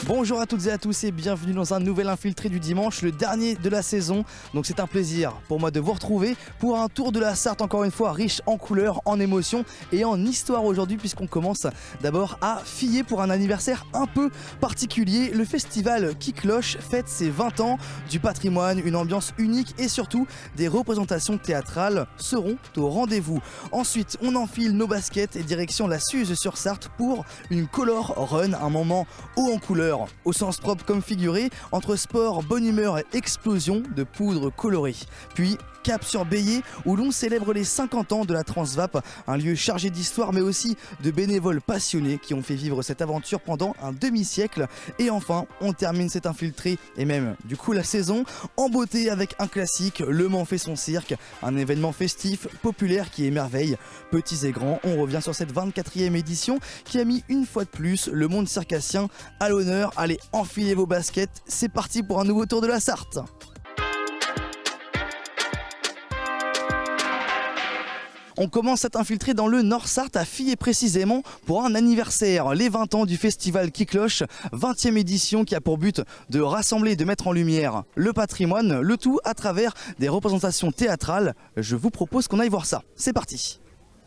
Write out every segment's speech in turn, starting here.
Bonjour à toutes et à tous et bienvenue dans un nouvel infiltré du dimanche, le dernier de la saison. Donc c'est un plaisir pour moi de vous retrouver pour un tour de la Sarthe, encore une fois riche en couleurs, en émotions et en histoire aujourd'hui, puisqu'on commence d'abord à Fillet pour un anniversaire un peu particulier. Le festival Qui Cloche fête ses 20 ans, du patrimoine, une ambiance unique et surtout des représentations théâtrales seront au rendez-vous. Ensuite on enfile nos baskets et direction la Suze-sur-Sarthe pour une color run, un moment haut en couleurs au sens propre comme figuré, entre sport, bonne humeur et explosion de poudre colorée. Puis cap sur Bélier où l'on célèbre les 50 ans de la Transvap, un lieu chargé d'histoire mais aussi de bénévoles passionnés qui ont fait vivre cette aventure pendant un demi-siècle. Et enfin on termine cet infiltré et même du coup la saison en beauté avec un classique, Le Mans fait son cirque, un événement festif, populaire qui émerveille petits et grands. On revient sur cette 24e édition qui a mis une fois de plus le monde circassien à l'honneur. Allez, enfilez vos baskets, c'est parti pour un nouveau tour de la Sarthe. On commence à t'infiltrer dans le Nord-Sarthe à Fillet précisément pour un anniversaire, les 20 ans du festival Qui Cloche, 20e édition qui a pour but de rassembler et de mettre en lumière le patrimoine, le tout à travers des représentations théâtrales. Je vous propose qu'on aille voir ça, c'est parti.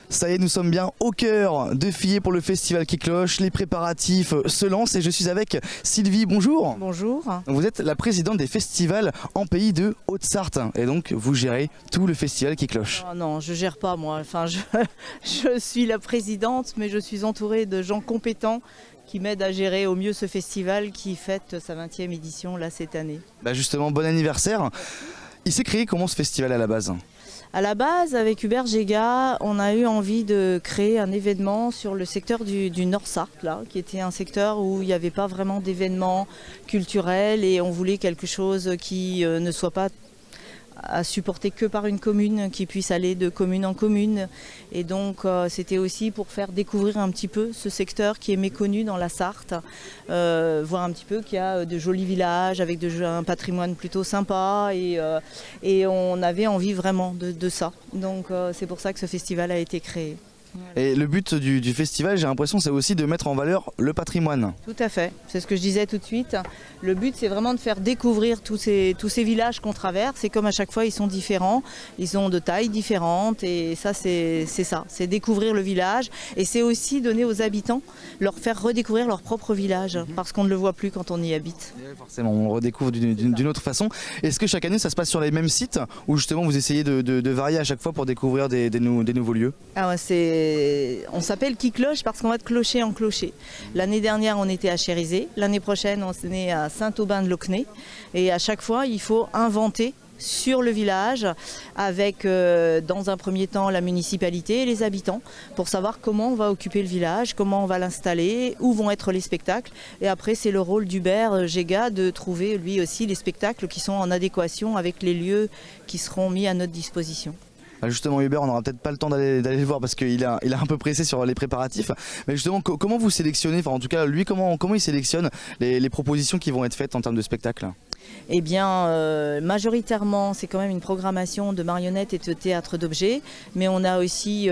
Ça y est, nous sommes bien au cœur de Fillet pour le festival Qui Cloche. Les préparatifs se lancent et je suis avec Sylvie. Bonjour. Bonjour. Vous êtes la présidente des festivals en pays de Haute-Sarthe et donc vous gérez tout le festival Qui Cloche. Oh non, je gère pas moi. Enfin, je suis la présidente, mais je suis entourée de gens compétents qui m'aident à gérer au mieux ce festival qui fête sa 20e édition là cette année. Bah justement, bon anniversaire. Il s'est créé comment ce festival à la base ? À la base, avec Hubert Géga, on a eu envie de créer un événement sur le secteur du Nord-Sarthe, là, qui était un secteur où il n'y avait pas vraiment d'événements culturels et on voulait quelque chose qui ne soit pas à supporter que par une commune, qui puisse aller de commune en commune. Et donc c'était aussi pour faire découvrir un petit peu ce secteur qui est méconnu dans la Sarthe, voir un petit peu qu'il y a de jolis villages avec un patrimoine plutôt sympa et on avait envie vraiment de ça. Donc c'est pour ça que ce festival a été créé. Et le but du festival, j'ai l'impression, c'est aussi de mettre en valeur le patrimoine. Tout à fait, c'est ce que je disais tout de suite. Le but, c'est vraiment de faire découvrir tous ces villages qu'on traverse. Et comme à chaque fois, ils sont différents, ils ont de tailles différentes. Et ça, c'est découvrir le village. Et c'est aussi donner aux habitants, leur faire redécouvrir leur propre village, parce qu'on ne le voit plus quand on y habite. Et forcément, on le redécouvre d'une autre façon. Est-ce que chaque année, ça se passe sur les mêmes sites ou justement vous essayez de varier à chaque fois pour découvrir des nouveaux lieux ? Ah ouais, on s'appelle Qui Cloche parce qu'on va de clocher en clocher. L'année dernière, on était à Chérizé. L'année prochaine, on est à Saint-Aubin-de-Locnay. Et à chaque fois, il faut inventer sur le village avec, dans un premier temps, la municipalité et les habitants pour savoir comment on va occuper le village, comment on va l'installer, où vont être les spectacles. Et après, c'est le rôle d'Hubert Géga de trouver, lui aussi, les spectacles qui sont en adéquation avec les lieux qui seront mis à notre disposition. Justement Hubert, on n'aura peut-être pas le temps d'aller le voir parce qu'il est un peu pressé sur les préparatifs. Mais justement, comment vous sélectionnez, enfin en tout cas lui, comment il sélectionne les propositions qui vont être faites en termes de spectacle ? Eh bien, majoritairement, c'est quand même une programmation de marionnettes et de théâtre d'objets. Mais on a aussi,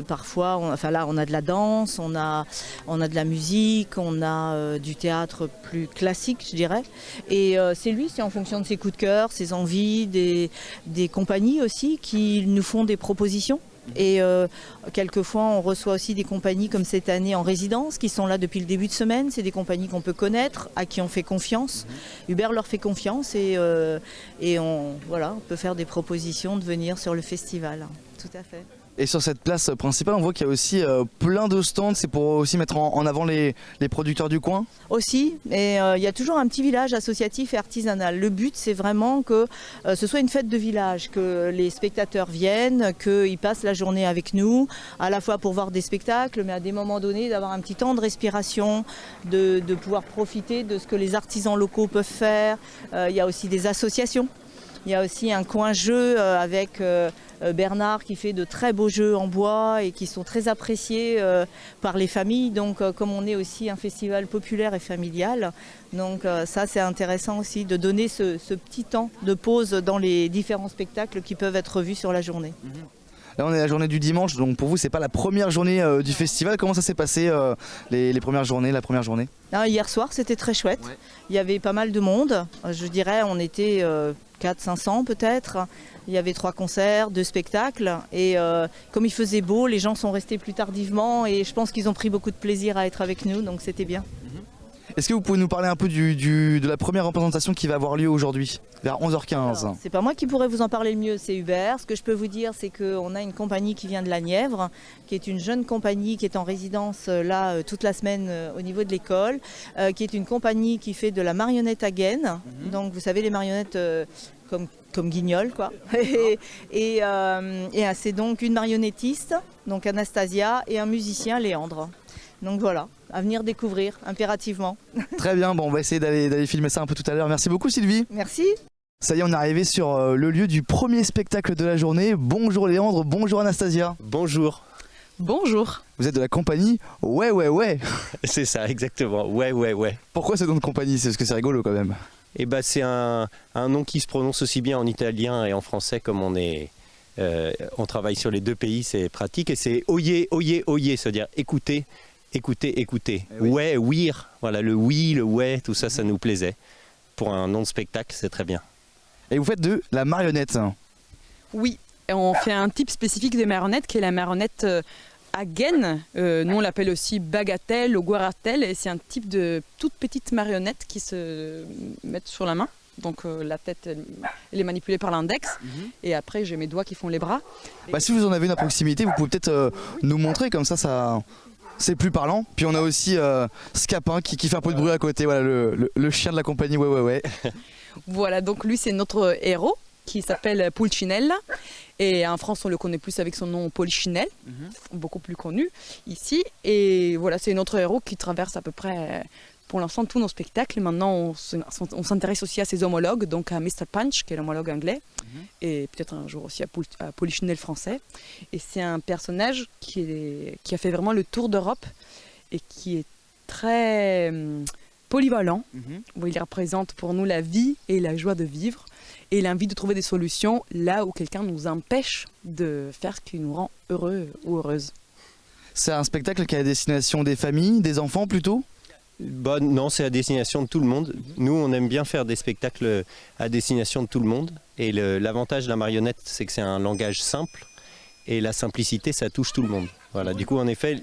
parfois, on a de la danse, on a de la musique, on a du théâtre plus classique, je dirais. Et c'est en fonction de ses coups de cœur, ses envies, des compagnies aussi qui nous font des propositions. Et quelquefois on reçoit aussi des compagnies comme cette année en résidence qui sont là depuis le début de semaine. C'est des compagnies qu'on peut connaître, à qui on fait confiance. Hubert leur fait confiance et on peut faire des propositions de venir sur le festival. Tout à fait. Et sur cette place principale, on voit qu'il y a aussi plein de stands, c'est pour aussi mettre en avant les producteurs du coin ? Aussi, et il y a toujours un petit village associatif et artisanal. Le but, c'est vraiment que ce soit une fête de village, que les spectateurs viennent, qu'ils passent la journée avec nous, à la fois pour voir des spectacles, mais à des moments donnés, d'avoir un petit temps de respiration, de pouvoir profiter de ce que les artisans locaux peuvent faire. Il y a aussi des associations. Il y a aussi un coin jeu avec Bernard qui fait de très beaux jeux en bois et qui sont très appréciés par les familles. Donc comme on est aussi un festival populaire et familial, donc ça c'est intéressant aussi de donner ce petit temps de pause dans les différents spectacles qui peuvent être vus sur la journée. Là on est la journée du dimanche, donc pour vous c'est pas la première journée du festival. Comment ça s'est passé les premières journées, la première journée? Hier soir c'était très chouette, il y avait pas mal de monde, je dirais on était 400-500 peut-être. Il y avait 3 concerts, 2 spectacles et comme il faisait beau, les gens sont restés plus tardivement et je pense qu'ils ont pris beaucoup de plaisir à être avec nous, donc c'était bien. Est-ce que vous pouvez nous parler un peu de la première représentation qui va avoir lieu aujourd'hui, vers 11h15? C'est pas moi qui pourrais vous en parler le mieux, c'est Hubert. Ce que je peux vous dire, c'est qu'on a une compagnie qui vient de la Nièvre, qui est une jeune compagnie qui est en résidence là toute la semaine au niveau de l'école, qui est une compagnie qui fait de la marionnette à gaine. Donc vous savez les marionnettes comme Guignol quoi. et c'est donc une marionnettiste, donc Anastasia, et un musicien Léandre. Donc voilà, à venir découvrir impérativement. Très bien, bon, on va essayer d'aller filmer ça un peu tout à l'heure. Merci beaucoup Sylvie. Merci. Ça y est, on est arrivé sur le lieu du premier spectacle de la journée. Bonjour Léandre, bonjour Anastasia. Bonjour. Bonjour. Vous êtes de la compagnie Ouais Ouais Ouais. C'est ça, exactement. Ouais Ouais Ouais. Pourquoi ce nom de compagnie? C'est parce que c'est rigolo quand même. Et bah c'est un nom qui se prononce aussi bien en italien et en français comme on travaille sur les deux pays, c'est pratique. Et c'est oye, oye, oye, c'est-à-dire écoutez, écoutez, écoutez. Oui. Ouais, ouïr, voilà, le oui, le ouais, tout ça, ça nous plaisait. Pour un nom de spectacle, c'est très bien. Et vous faites de la marionnette? Oui, on fait un type spécifique de marionnette qui est la marionnette à gaine. Nous on l'appelle aussi bagatelle ou guaratelle et c'est un type de toute petite marionnette qui se met sur la main. Donc la tête elle est manipulée par l'index et après j'ai mes doigts qui font les bras. Bah, si vous en avez une à proximité, vous pouvez peut-être nous montrer, comme ça c'est plus parlant. Puis on a aussi Scapin qui fait un peu de bruit à côté, voilà, le chien de la compagnie Ouais Ouais Ouais. Voilà, donc lui c'est notre héros qui s'appelle Pulcinella et en France on le connaît plus avec son nom Polichinelle, beaucoup plus connu ici. Et voilà, c'est notre héros qui traverse à peu près pour l'instant tous nos spectacles. Maintenant on s'intéresse aussi à ses homologues, donc à Mr. Punch qui est l'homologue anglais et peut-être un jour aussi à Polichinelle français. Et c'est un personnage qui a fait vraiment le tour d'Europe et qui est très polyvalent, où il représente pour nous la vie et la joie de vivre. Et il a envie de trouver des solutions là où quelqu'un nous empêche de faire ce qui nous rend heureux ou heureuse. C'est un spectacle qui est à destination des familles, des enfants plutôt? Bah, non, c'est à destination de tout le monde. Nous, on aime bien faire des spectacles à destination de tout le monde. Et l'avantage de la marionnette, c'est que c'est un langage simple. Et la simplicité, ça touche tout le monde. Voilà. Du coup, en effet,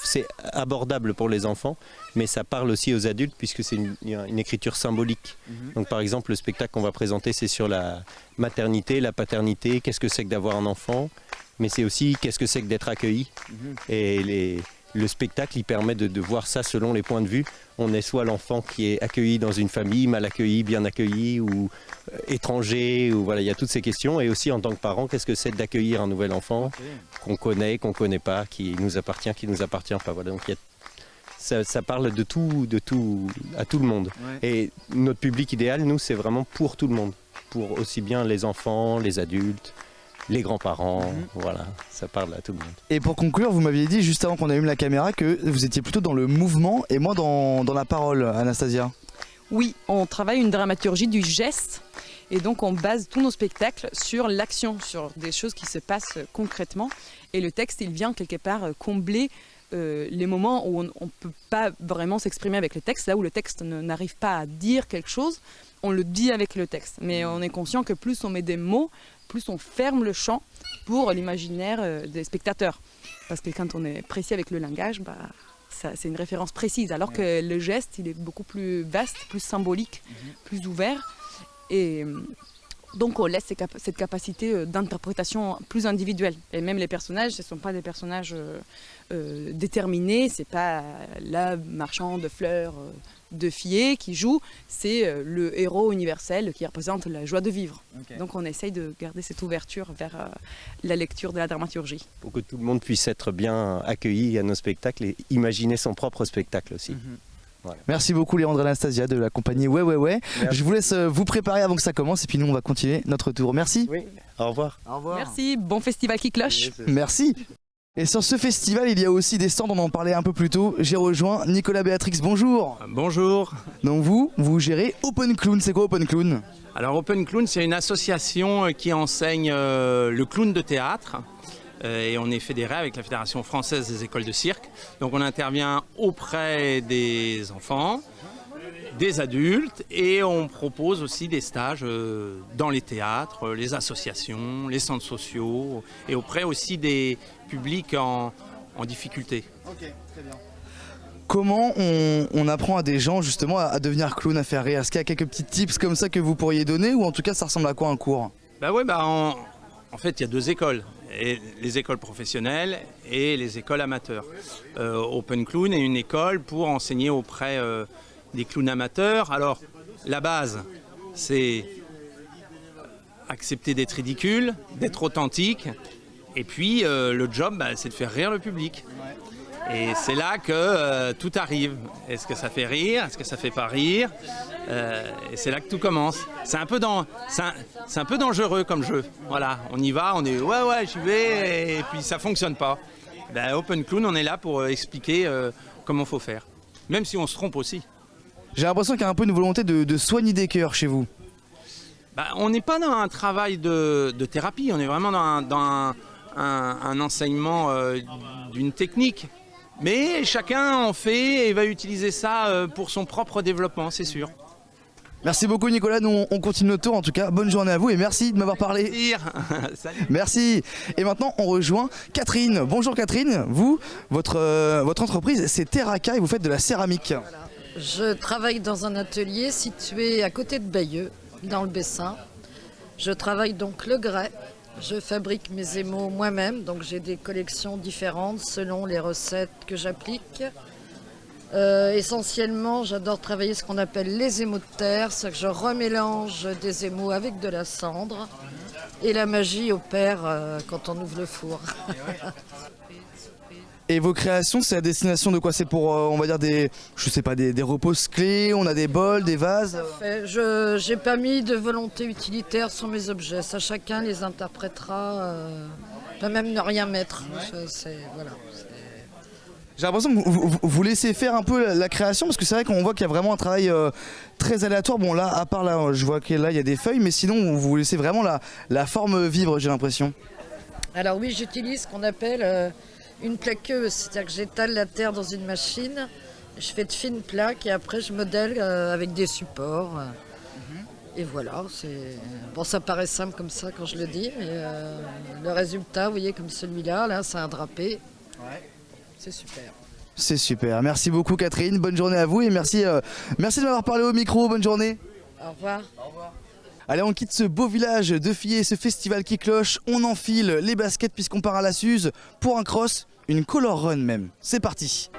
c'est abordable pour les enfants, mais ça parle aussi aux adultes puisque c'est une écriture symbolique. Donc, par exemple, le spectacle qu'on va présenter, c'est sur la maternité, la paternité, qu'est-ce que c'est que d'avoir un enfant, mais c'est aussi qu'est-ce que c'est que d'être accueilli. Et le spectacle, il permet de voir ça selon les points de vue. On est soit l'enfant qui est accueilli dans une famille, mal accueilli, bien accueilli, ou étranger, ou voilà, il y a toutes ces questions. Et aussi en tant que parent, qu'est-ce que c'est d'accueillir un nouvel enfant qu'on connaît pas, qui nous appartient pas. Voilà, donc ça parle de tout, à tout le monde. Et notre public idéal, nous, c'est vraiment pour tout le monde, pour aussi bien les enfants, les adultes, les grands-parents, voilà, ça parle à tout le monde. Et pour conclure, vous m'aviez dit juste avant qu'on allume la caméra que vous étiez plutôt dans le mouvement et moi dans la parole, Anastasia. Oui, on travaille une dramaturgie du geste et donc on base tous nos spectacles sur l'action, sur des choses qui se passent concrètement. Et le texte, il vient quelque part combler les moments où on ne peut pas vraiment s'exprimer avec le texte, là où le texte n'arrive pas à dire quelque chose, on le dit avec le texte. Mais on est conscient que plus on met des mots, plus on ferme le champ pour l'imaginaire des spectateurs. Parce que quand on est précis avec le langage, c'est une référence précise. Alors que le geste, il est beaucoup plus vaste, plus symbolique, plus ouvert. Et donc on laisse cette capacité d'interprétation plus individuelle. Et même les personnages, ce ne sont pas des personnages déterminés. Ce n'est pas la marchande de fleurs de Fillet qui joue, c'est le héros universel qui représente la joie de vivre. Donc on essaye de garder cette ouverture vers la lecture de la dramaturgie. Pour que tout le monde puisse être bien accueilli à nos spectacles et imaginer son propre spectacle aussi. Voilà. Merci beaucoup Léandre et Anastasia de la compagnie Ouais Ouais Ouais. Merci. Je vous laisse vous préparer avant que ça commence et puis nous on va continuer notre tour. Merci. Oui, au revoir. Au revoir. Merci, bon festival qui cloche. Merci. Et sur ce festival, il y a aussi des stands, on en parlait un peu plus tôt. J'ai rejoint Nicolas Béatrix, bonjour. Bonjour. Donc vous gérez Open Clown, c'est quoi Open Clown? Alors Open Clown, c'est une association qui enseigne le clown de théâtre. et on est fédéré avec la Fédération française des écoles de cirque. Donc on intervient auprès des enfants, des adultes, et on propose aussi des stages dans les théâtres, les associations, les centres sociaux, et auprès aussi des publics en difficulté. Ok, très bien. Comment on apprend à des gens justement à devenir clown, à faire rire? Est-ce qu'il y a quelques petits tips comme ça que vous pourriez donner, ou en tout cas ça ressemble à quoi un cours? En fait il y a deux écoles, et les écoles professionnelles et les écoles amateurs. Open Clown est une école pour enseigner auprès des clowns amateurs. Alors la base c'est accepter d'être ridicule, d'être authentique, et puis le job c'est de faire rire le public. Et c'est là que tout arrive. Est-ce que ça fait rire? Est-ce que ça fait pas rire? Et c'est là que tout commence. C'est un peu dangereux comme jeu. Voilà, on y va, on est ouais j'y vais, et puis ça fonctionne pas. Open Clown, on est là pour expliquer comment faut faire. Même si on se trompe aussi. J'ai l'impression qu'il y a un peu une volonté de soigner des cœurs chez vous. On n'est pas dans un travail de thérapie, on est vraiment dans un enseignement d'une technique. Mais chacun en fait et va utiliser ça pour son propre développement, c'est sûr. Merci beaucoup Nicolas, nous on continue notre tour en tout cas. Bonne journée à vous et merci de m'avoir parlé. Salut. Merci. Et maintenant on rejoint Catherine. Bonjour Catherine, vous, votre entreprise c'est Terraka et vous faites de la céramique. Voilà. Je travaille dans un atelier situé à côté de Bayeux, dans le Bessin. Je travaille donc le grès. Je fabrique mes émaux moi-même, donc j'ai des collections différentes selon les recettes que j'applique. Essentiellement, j'adore travailler ce qu'on appelle les émaux de terre, c'est-à-dire que je remélange des émaux avec de la cendre et la magie opère quand on ouvre le four. Et vos créations, c'est à destination de quoi? C'est pour, on va dire, des repose-clés, on a des bols, des vases. Je n'ai pas mis de volonté utilitaire sur mes objets. Ça, chacun les interprétera. Peut même ne rien mettre. Voilà. J'ai l'impression que vous laissez faire un peu la création, parce que c'est vrai qu'on voit qu'il y a vraiment un travail très aléatoire. Bon là, à part là, je vois que là, il y a des feuilles, mais sinon, vous laissez vraiment la forme vivre, j'ai l'impression. Alors oui, j'utilise ce qu'on appelle... une plaqueuse, c'est-à-dire que j'étale la terre dans une machine, je fais de fines plaques et après je modèle avec des supports. Et voilà, ça paraît simple comme ça quand je le dis, mais le résultat, vous voyez, comme celui-là, là, c'est un drapé. Ouais. C'est super. C'est super. Merci beaucoup Catherine, bonne journée à vous et merci de m'avoir parlé au micro, bonne journée. Au revoir. Au revoir. Allez, on quitte ce beau village de Fillet, ce festival qui cloche, on enfile les baskets puisqu'on part à la Suze pour un cross, une color run même. C'est parti.